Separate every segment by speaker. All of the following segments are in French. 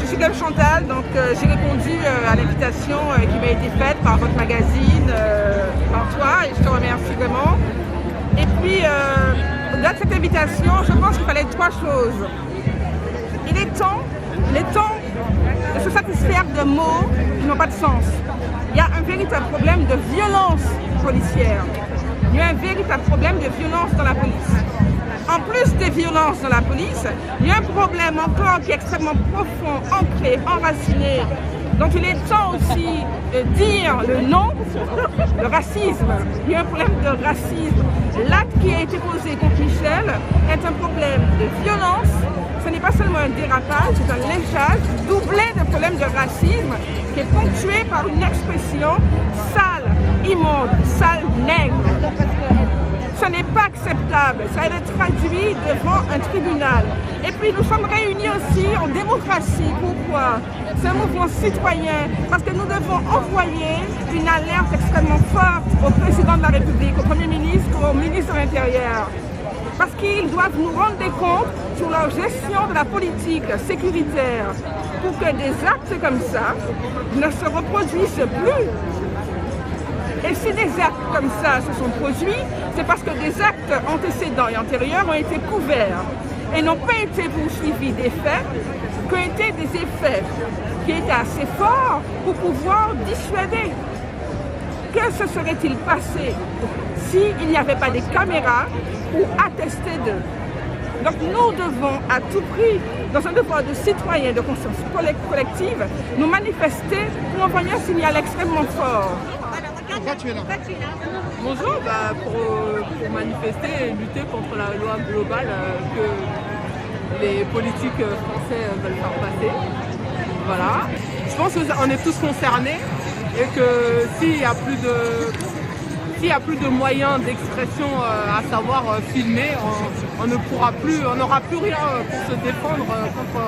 Speaker 1: je suis comme Chantal, donc j'ai répondu à l'invitation qui m'a été faite par votre magazine, par toi, et je te remercie vraiment. Et puis, au-delà de cette invitation, je pense qu'il fallait trois choses. Il est temps de se satisfaire de mots qui n'ont pas de sens. Il y a un véritable problème de violence policière. Il y a un véritable problème de violence dans la police. En plus des violences dans la police, il y a un problème encore qui est extrêmement profond, ancré, enraciné, dont il est temps aussi de dire le nom, le racisme. Il y a un problème de racisme. L'acte qui a été posé contre Michel est un problème de violence. Ce n'est pas seulement un dérapage, c'est un lynchage doublé de problèmes de racisme qui est ponctué par une expression sale, immonde, sale, nègre. Ce n'est pas acceptable, ça a été traduit devant un tribunal. Et puis nous sommes réunis aussi en démocratie. Pourquoi? C'est un mouvement citoyen, parce que nous devons envoyer une alerte extrêmement forte au président de la République, au Premier ministre, au ministre de l'Intérieur. Parce qu'ils doivent nous rendre des comptes sur leur gestion de la politique sécuritaire pour que des actes comme ça ne se reproduisent plus. Et si des actes comme ça se sont produits, c'est parce que des actes antécédents et antérieurs ont été couverts et n'ont pas été poursuivis des faits, qu'ont été des effets qui étaient assez forts pour pouvoir dissuader. Que se serait-il passé s'il n'y avait pas des caméras pour attester d'eux? Donc nous devons à tout prix, dans un devoir de citoyen, de conscience collective, nous manifester pour envoyer un signal extrêmement fort.
Speaker 2: Pourquoi tu es là?
Speaker 3: Bonjour, pour manifester et lutter contre la loi globale que les politiques français veulent faire passer. Voilà. Je pense qu'on est tous concernés et que s'il n'y a plus de moyens d'expression, à savoir filmer, on n'aura plus rien pour se défendre contre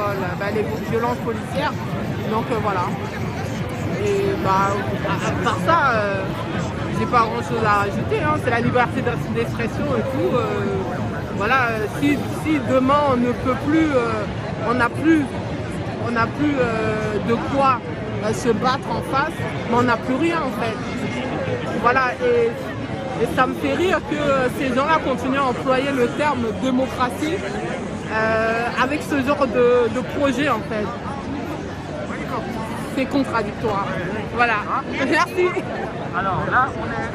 Speaker 3: les violences policières. Donc voilà. Et à part ça, j'ai pas grand chose à rajouter, hein. C'est la liberté d'expression et tout. Voilà, si demain on ne peut plus, on n'a plus de quoi se battre en face, mais on n'a plus rien en fait. Voilà, et ça me fait rire que ces gens-là continuent à employer le terme démocratie avec ce genre de projet en fait. C'est contradictoire. Voilà. Merci.
Speaker 4: Alors là, on est...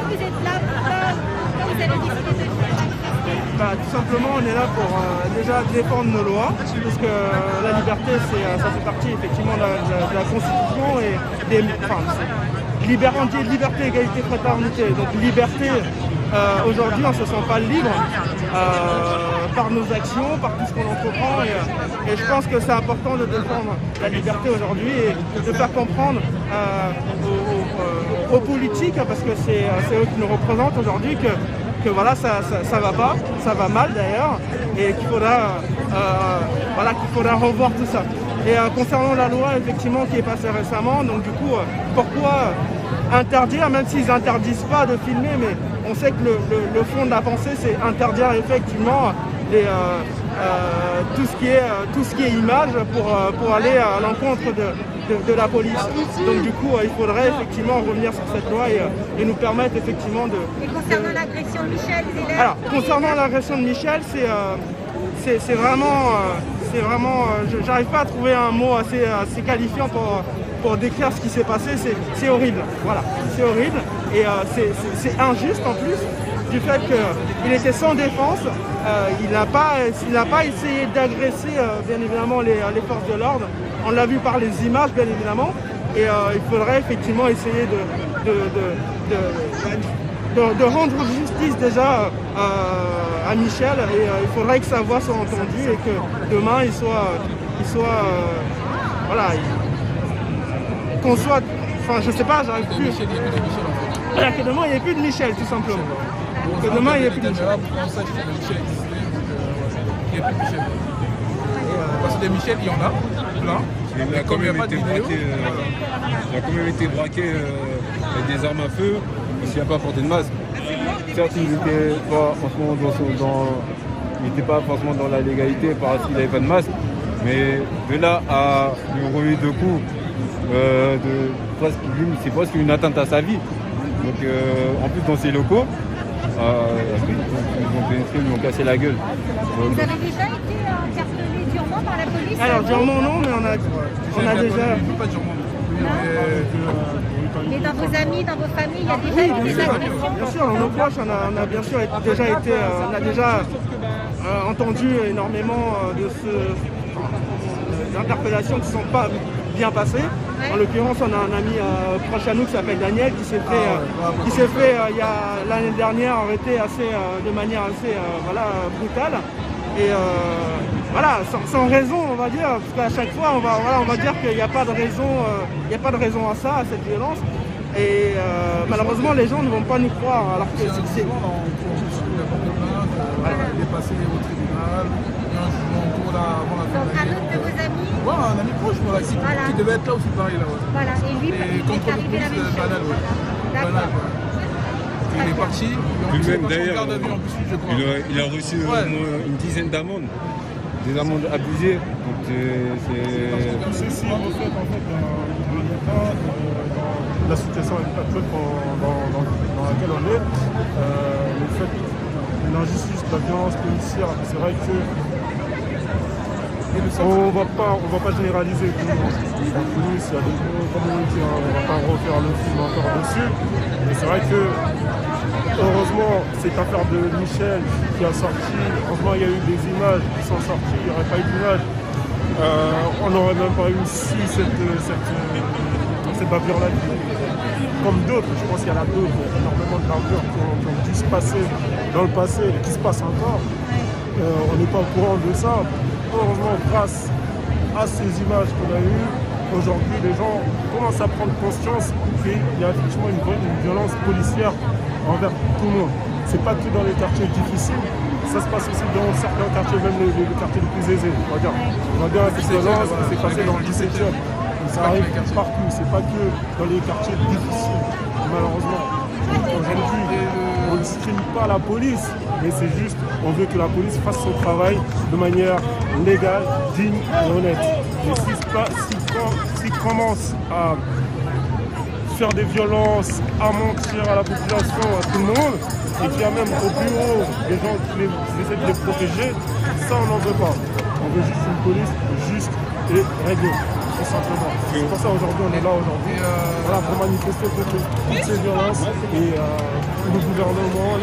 Speaker 5: Vous êtes là, pourquoi vous avez décidé de manifester?
Speaker 6: Tout simplement, on est là pour déjà défendre nos lois, parce que la liberté, ça fait partie effectivement de la Constitution et des... on dit liberté, égalité, fraternité. Donc liberté, aujourd'hui on ne se sent pas libre par nos actions, par tout ce qu'on entreprend. Et je pense que c'est important de défendre la liberté aujourd'hui et de faire comprendre aux politiques, parce que c'est eux qui nous représentent aujourd'hui, que voilà, ça va pas, ça va mal d'ailleurs, et qu'il faudra revoir tout ça. Et concernant la loi effectivement qui est passée récemment, donc du coup, pourquoi interdire, même s'ils n'interdisent pas de filmer, mais on sait que le fond de la pensée c'est interdire effectivement tout ce qui est image pour aller à l'encontre de la police. Donc du coup il faudrait effectivement revenir sur cette loi et nous permettre effectivement de...
Speaker 5: Et concernant l'agression de Michel,
Speaker 6: Alors concernant l'agression de Michel, c'est vraiment... j'arrive pas à trouver un mot assez qualifiant pour décrire ce qui s'est passé. C'est horrible, voilà, c'est horrible et c'est injuste en plus du fait qu'il était sans défense. Il n'a pas essayé d'agresser bien évidemment les forces de l'ordre. On l'a vu par les images bien évidemment, et il faudrait effectivement essayer de rendre justice déjà à Michel, et il faudrait que sa voix soit entendue et que demain il soit voilà, qu'on soit, enfin je sais pas, j'arrive plus. Que demain il n'y ait plus de Michel tout simplement. Que demain il n'y ait plus de Michel.
Speaker 7: Parce que des Michel, il y en a plein.
Speaker 8: Il a quand même été braqué des armes à feu.
Speaker 2: s'il n'a pas porté de masque. Certes, il n'était pas forcément il n'était pas forcément dans la légalité parce qu'il n'avait pas de masque, mais de là à lui envoyer deux coups, c'est presque une atteinte à sa vie. Donc en plus dans ces locaux, ils ont pénétré, ils lui ont cassé la gueule.
Speaker 5: Vous avez déjà été interpellé durement par la police?
Speaker 6: Alors durement non, mais on a déjà...
Speaker 7: Pas durement.
Speaker 5: Mais dans vos amis, dans vos familles, il y a déjà eu des agressions?
Speaker 6: Bien sûr, dans nos proches, on a bien sûr déjà entendu énormément d'interpellations qui ne sont pas bien passées. Ouais. En l'occurrence, on a un ami proche à nous qui s'appelle Daniel qui s'est fait il y a l'année dernière arrêter de manière assez brutale. Et voilà, sans raison, on va dire, parce qu'à chaque fois, on va dire qu'il n'y a pas de raison à ça, à cette violence. Et malheureusement, les gens ne vont pas nous croire. Alors que c'est...
Speaker 7: Il est passé au tribunal, il y a un jugement en cours là avant la fin de
Speaker 5: l'année. Un autre de vos amis?
Speaker 7: Ouais, un ami proche, qui devait être là aussi pareil là. Ouais.
Speaker 5: Voilà, et lui, il est arrivé la même chose.
Speaker 7: Banal, ouais. Banal, ouais. Il est parti,
Speaker 2: lui-même d'ailleurs, il a reçu une dizaine d'amendes, des amendes abusées. Donc
Speaker 8: ceci reflète en fait la situation actuelle dans laquelle on est. Le fait l'injustice, la violence policière, c'est vrai que on va pas généraliser tout le monde. Comme on dit, on va pas refaire le film encore dessus. Mais c'est vrai que heureusement cette affaire de Michel qui a sorti, heureusement il y a eu des images qui sont sorties, il n'y aurait pas eu d'images. On n'aurait même pas eu cette bavure-là. Comme d'autres, je pense qu'il y en a d'autres, énormément de bavures qui ont dû se passer dans le passé et qui se passent encore. On n'est pas au courant de ça. Heureusement, grâce à ces images qu'on a eues, aujourd'hui, les gens commencent à prendre conscience qu'il y a effectivement une violence policière envers tout le monde. C'est pas que dans les quartiers difficiles, ça se passe aussi dans certains quartiers, même les quartiers les plus aisés. Regarde, cette violence s'est passée dans le 17e. Ça arrive partout, c'est pas que dans les quartiers difficiles, malheureusement. Aujourd'hui, on ne discrimine pas la police, mais c'est juste, on veut que la police fasse son travail de manière légale, digne et honnête. Mais s'ils commencent à faire des violences, à mentir à la population, à tout le monde, et qu'il y a même au bureau des gens qui essaient de les protéger, ça on n'en veut pas. On veut juste une police juste et réglée. Tout simplement. C'est pour ça aujourd'hui on est là aujourd'hui. Voilà, pour manifester contre toutes ces violences et le gouvernement,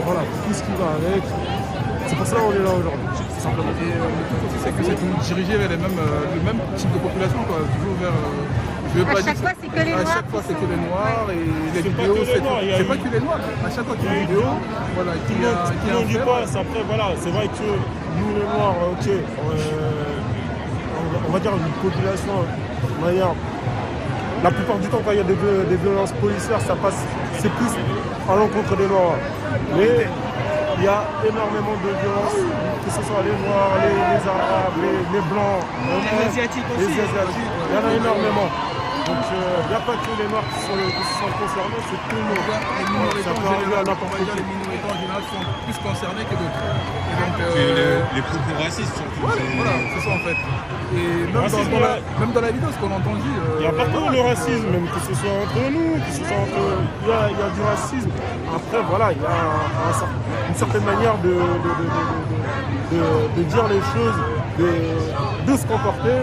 Speaker 8: voilà, tout ce qui va avec. C'est pour ça qu'on est là aujourd'hui. Tout simplement.
Speaker 7: Et le truc aussi c'est que c'est dirigé vers le même type de population, quoi. Toujours vers.
Speaker 5: À chaque fois c'est que les noirs.
Speaker 7: À chaque fois c'est que les noirs et les vidéos. C'est pas que les noirs. À chaque fois qu'il y a une vidéo, voilà, qui
Speaker 8: on dit pas, après voilà, c'est vrai que nous les noirs, ok. On va dire une population, la plupart du temps quand il y a des violences policières, ça passe, c'est plus à l'encontre des noirs. Mais il y a énormément de violences, que ce soit les noirs, les arabes, les blancs,
Speaker 6: les asiatiques aussi.
Speaker 8: Il y en a énormément. Donc il n'y a pas que les noirs qui sont concernés, c'est tout le monde.
Speaker 7: Les minorités en général sont plus concernés que d'autres.
Speaker 2: Les propos racistes surtout.
Speaker 7: Voilà, c'est ça en fait. Et même dans la vidéo, ce qu'on a entendu.
Speaker 8: Il n'y a pas que le racisme, même que ce soit entre nous, que ce soit entre. Il y a du racisme. Après, voilà, il y a une certaine manière de dire les choses, de se comporter.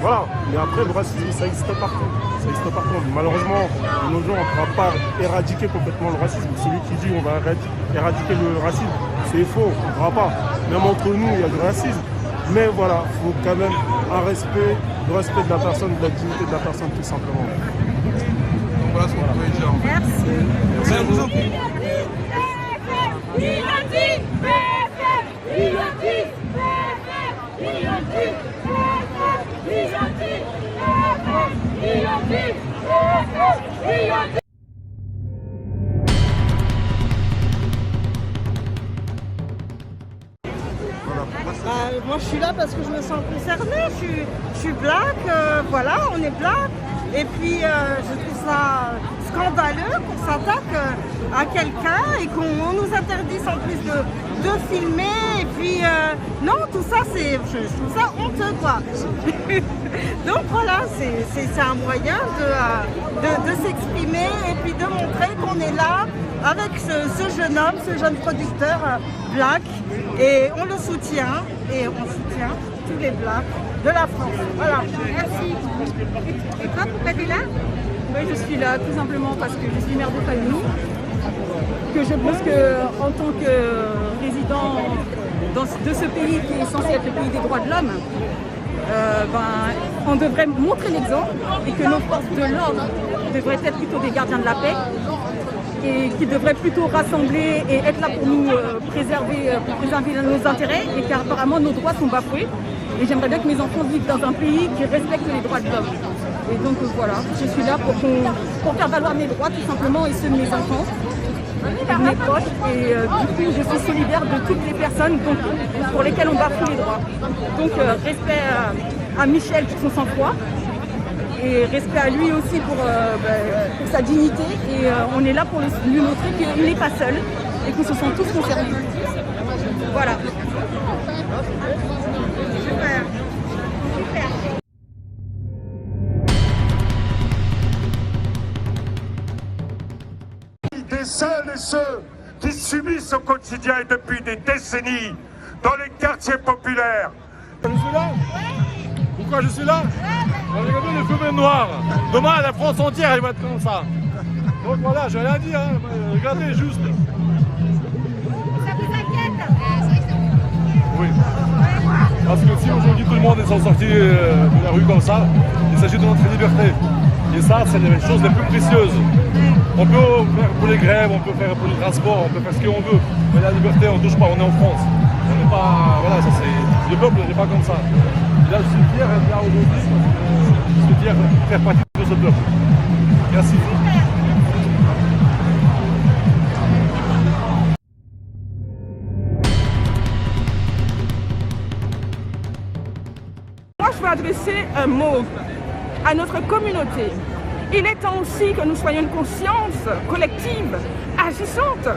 Speaker 8: Voilà, mais après le racisme ça existe partout. Ça existe partout. Malheureusement, de nos jours on ne pourra pas éradiquer complètement le racisme. Celui qui dit on va éradiquer le racisme, c'est faux, on ne pourra pas. Même entre nous, il y a du racisme. Mais voilà, il faut quand même un respect, le respect de la personne, de la dignité de la personne tout simplement.
Speaker 7: Donc voilà ce qu'on pouvait dire.
Speaker 5: Merci.
Speaker 7: Merci à vous.
Speaker 9: Moi je suis là parce que je me sens concernée, je suis black, voilà, on est black. Et puis je trouve ça scandaleux qu'on s'attaque à quelqu'un et qu'on nous interdise en plus de filmer. Et puis, non, tout ça, je trouve ça honteux, quoi. Donc voilà, c'est un moyen de s'exprimer et puis de montrer qu'on est là avec ce jeune homme, ce jeune producteur black. Et on le soutient, et on soutient tous les blacks de la France. Voilà.
Speaker 5: Merci. Et toi, pourquoi tu es là?
Speaker 3: Oui, je suis là tout simplement parce que je suis mère de famille, que je pense qu'en tant que résident de ce pays qui est censé être le pays des droits de l'homme, on devrait montrer l'exemple et que nos forces de l'ordre devraient être plutôt des gardiens de la paix et qui devraient plutôt rassembler et être là pour nous préserver nos intérêts et qu'apparemment nos droits sont bafoués. Et j'aimerais bien que mes enfants vivent dans un pays qui respecte les droits de l'homme. Et donc voilà, je suis là pour faire valoir mes droits tout simplement et ceux de mes enfants, et de mes proches. Et du coup, je suis solidaire de toutes les personnes pour lesquelles on bafoue les droits. Donc respect à Michel pour son sang-froid et respect à lui aussi pour sa dignité. Et on est là pour lui montrer qu'il n'est pas seul et qu'on se sent tous concernés. Voilà.
Speaker 5: Super.
Speaker 10: Des seuls et ceux qui subissent au quotidien et depuis des décennies dans les quartiers populaires.
Speaker 8: Je suis là. Pourquoi je suis là? Regardez le fumée noir. Demain, la France entière, elle va être comme ça. Donc voilà, je n'ai rien dit. Hein. Regardez juste.
Speaker 5: Ça vous inquiète?
Speaker 8: Oui. Parce que si aujourd'hui tout le monde est sorti de la rue comme ça, il s'agit de notre liberté. Et ça, c'est les choses les plus précieuses. On peut faire pour les grèves, on peut faire pour le transport, on peut faire ce qu'on veut. Mais la liberté, on ne touche pas, on est en France. On n'est pas. Voilà, ça c'est. Le peuple n'est pas comme ça. Et là, je suis fier d'être là aujourd'hui. Je suis fier de faire partie de ce peuple. Merci.
Speaker 1: Moi, je veux adresser un mot à notre communauté. Il est temps aussi que nous soyons une conscience collective, agissante,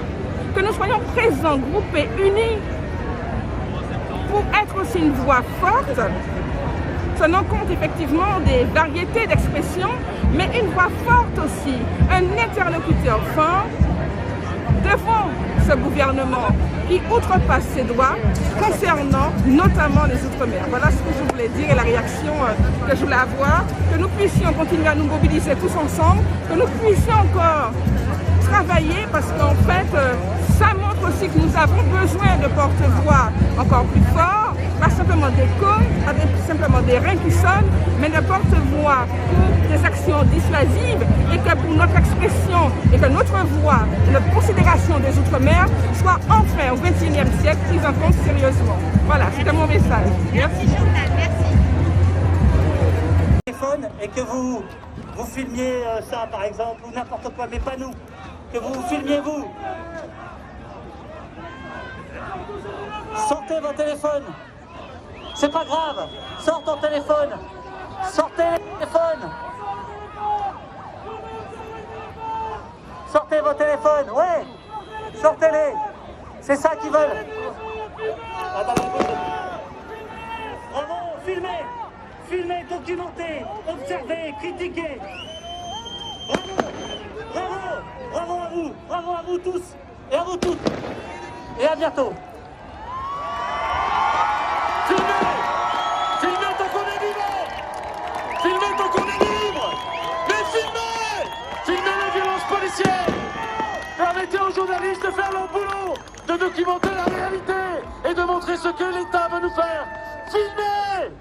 Speaker 1: que nous soyons présents, groupés, unis, pour être aussi une voix forte, tenant compte effectivement des variétés d'expression, mais une voix forte aussi, un interlocuteur fort devant ce gouvernement qui outrepasse ses droits concernant notamment les Outre-mer. Voilà ce que je voulais dire et la réaction que je voulais avoir, que nous puissions continuer à nous mobiliser tous ensemble, que nous puissions encore travailler parce qu'en fait, ça montre aussi que nous avons besoin de porte-voix encore plus forts, pas simplement d'écho, pas simplement des reins qui sonnent, mais de porte-voix pour des actions dissuasives et que pour notre expression et que notre voix, notre considération des Outre-mer soit enfin au XXIe siècle prise en compte sérieusement. Voilà, c'était mon message.
Speaker 5: Merci Chantal, merci.
Speaker 11: Et que vous filmiez ça par exemple ou n'importe quoi, mais pas nous, que vous filmiez vous. Sortez vos téléphones, c'est pas grave, sors ton téléphone, sortez le téléphone, sortez vos téléphones, ouais, sortez-les, c'est ça qu'ils veulent. Bravo, filmez. Filmer, documenter, observer, critiquer. Bravo, bravo, bravo à vous tous et à vous toutes. Et à bientôt.
Speaker 10: Filmez! Filmez tant qu'on est vivant! Filmez tant qu'on est libre! Mais filmez! Filmez les violences policières! Permettez aux journalistes de faire leur boulot, de documenter la réalité et de montrer ce que l'État veut nous faire. Filmez!